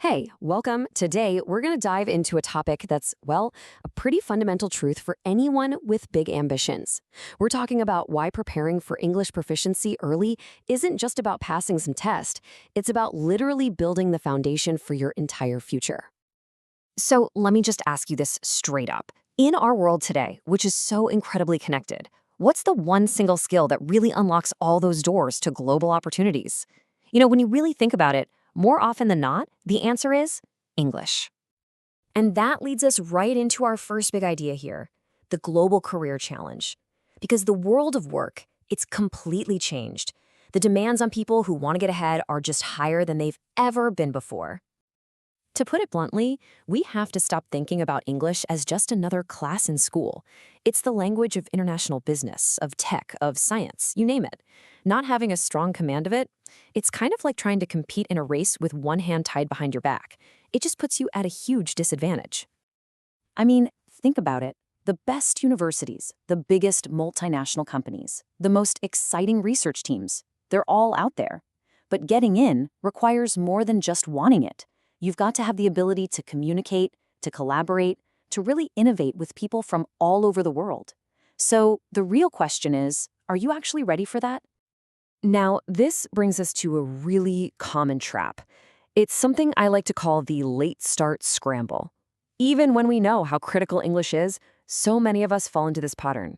Hey, welcome. Today, we're going to dive into a topic that's, well, a pretty fundamental truth for anyone with big ambitions. We're talking about why preparing for English proficiency early isn't just about passing some test, it's about literally building the foundation for your entire future. So, let me just ask you this straight up. In our world today, which is so incredibly connected, what's the one single skill that really unlocks all those doors to global opportunities? When you really think about it, more often than not, the answer is English. And that leads us right into our first big idea here, the Global Career Challenge. Because the world of work, it's completely changed. The demands on people who want to get ahead are just higher than they've ever been before. To put it bluntly, we have to stop thinking about English as just another class in school. It's the language of international business, of tech, of science, you name it. Not having a strong command of it, it's kind of like trying to compete in a race with one hand tied behind your back. It just puts you at a huge disadvantage. I mean, think about it. The best universities, the biggest multinational companies, the most exciting research teams, they're all out there. But getting in requires more than just wanting it. You've got to have the ability to communicate, to collaborate, to really innovate with people from all over the world. So the real question is, are you actually ready for that? Now, this brings us to a really common trap. It's something I like to call the late start scramble. Even when we know how critical English is, so many of us fall into this pattern.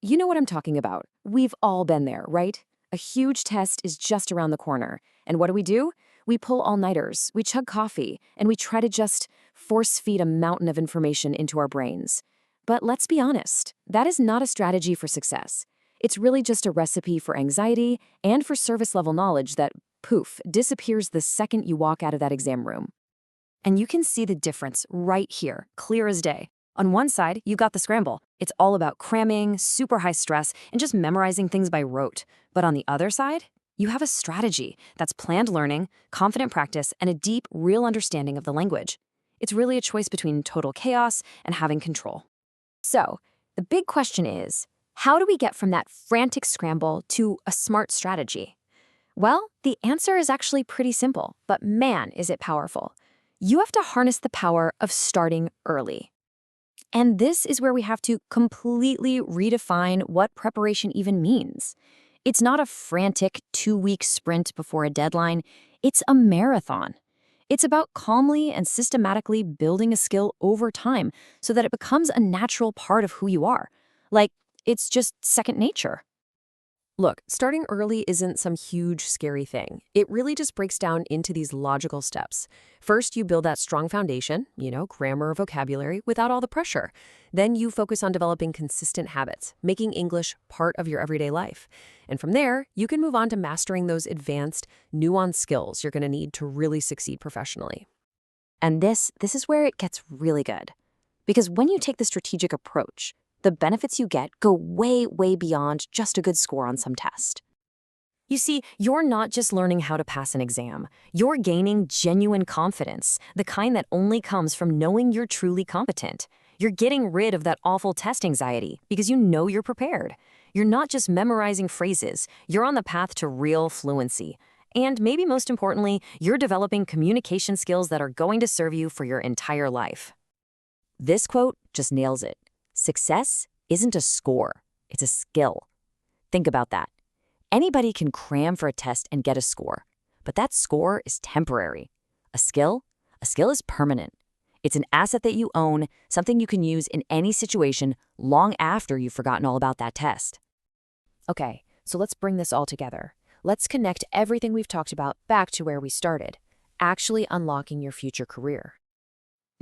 You know what I'm talking about. We've all been there, right? A huge test is just around the corner. And what do? We pull all-nighters, we chug coffee, and we try to just force-feed a mountain of information into our brains. But let's be honest, that is not a strategy for success. It's really just a recipe for anxiety and for service-level knowledge that, poof, disappears the second you walk out of that exam room. And you can see the difference right here, clear as day. On one side, you got the scramble. It's all about cramming, super high stress, and just memorizing things by rote. But on the other side, you have a strategy that's planned learning, confident practice, and a deep, real understanding of the language. It's really a choice between total chaos and having control. So, the big question is, how do we get from that frantic scramble to a smart strategy? Well, the answer is actually pretty simple, but man, is it powerful. You have to harness the power of starting early. And this is where we have to completely redefine what preparation even means. It's not a frantic 2-week sprint before a deadline. It's a marathon. It's about calmly and systematically building a skill over time so that it becomes a natural part of who you are. Like, it's just second nature. Look, starting early isn't some huge, scary thing. It really just breaks down into these logical steps. First, you build that strong foundation, grammar, vocabulary, without all the pressure. Then you focus on developing consistent habits, making English part of your everyday life. And from there, you can move on to mastering those advanced, nuanced skills you're going to need to really succeed professionally. And this is where it gets really good. Because when you take the strategic approach, the benefits you get go way, way beyond just a good score on some test. You see, you're not just learning how to pass an exam. You're gaining genuine confidence, the kind that only comes from knowing you're truly competent. You're getting rid of that awful test anxiety because you know you're prepared. You're not just memorizing phrases. You're on the path to real fluency. And maybe most importantly, you're developing communication skills that are going to serve you for your entire life. This quote just nails it. Success isn't a score, it's a skill. Think about that. Anybody can cram for a test and get a score, but that score is temporary. A skill is permanent. It's an asset that you own, something you can use in any situation long after you've forgotten all about that test. Okay, so let's bring this all together. Let's connect everything we've talked about back to where we started, actually unlocking your future career.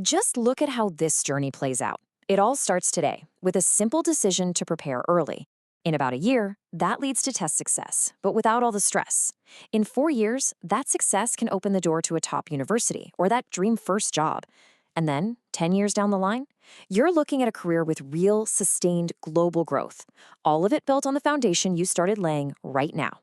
Just look at how this journey plays out. It all starts today with a simple decision to prepare early. In about a year, that leads to test success, but without all the stress. In 4 years, that success can open the door to a top university or that dream first job. And then, 10 years down the line, you're looking at a career with real, sustained global growth, all of it built on the foundation you started laying right now.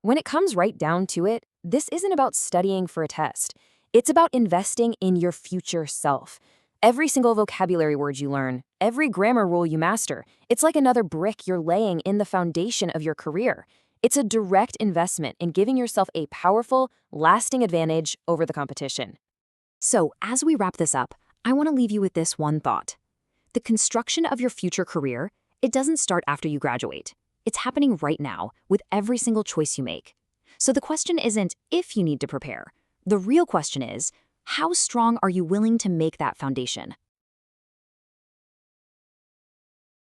When it comes right down to it, this isn't about studying for a test. It's about investing in your future self. Every single vocabulary word you learn, every grammar rule you master, it's like another brick you're laying in the foundation of your career. It's a direct investment in giving yourself a powerful, lasting advantage over the competition. So, as we wrap this up, I want to leave you with this one thought. The construction of your future career, it doesn't start after you graduate. It's happening right now with every single choice you make. So the question isn't if you need to prepare. The real question is, how strong are you willing to make that foundation?